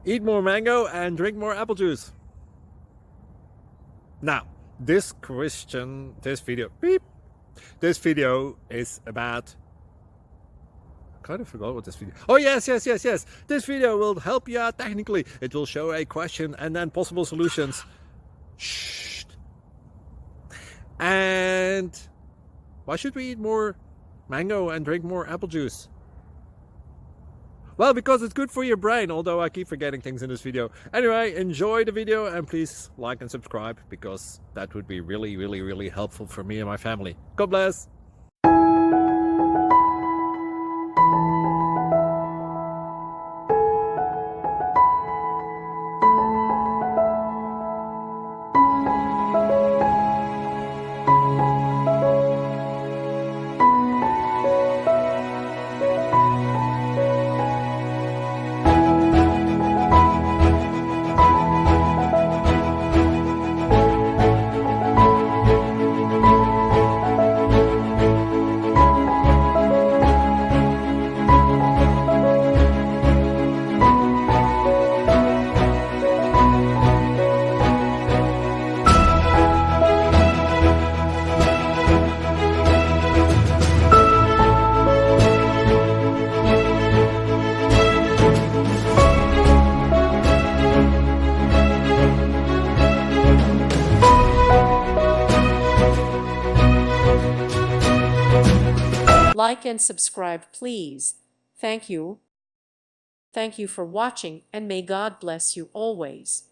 Eat more mango and drink more apple juice. Now, this video is about, I kind of forgot what this video. Oh, yes. This video will help you out technically. It will show a question and then possible solutions. Shh. And why should we eat more mango and drink more apple juice? Well, because it's good for your brain, although I keep forgetting things in this video. Anyway, enjoy the video and please like and subscribe, because that would be really helpful for me and my family. God bless! Like and subscribe, please. Thank you. Thank you for watching, and may God bless you always.